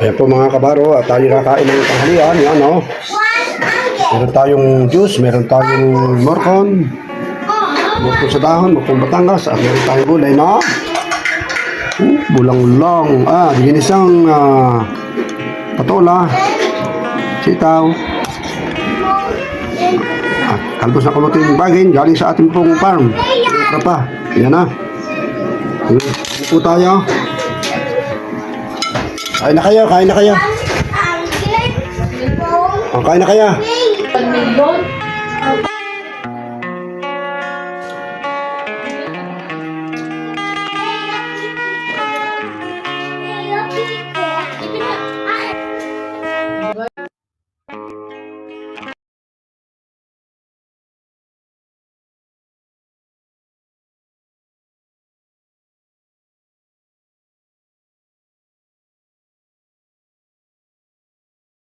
Ayan po mga kabaro, at tayo kakain ng tanghalian. Yan o. Meron tayong juice, meron tayong morcon sa dahon, morcon Batangas, at meron tayong gulay na bulang-lang. Ginisang patola, sitaw, at kalbos na kuluting bagin galing sa ating pong farm. Ito pa, yan na. Ano po tayo? Kain na kayo, kain na kayo. Kain na kayo.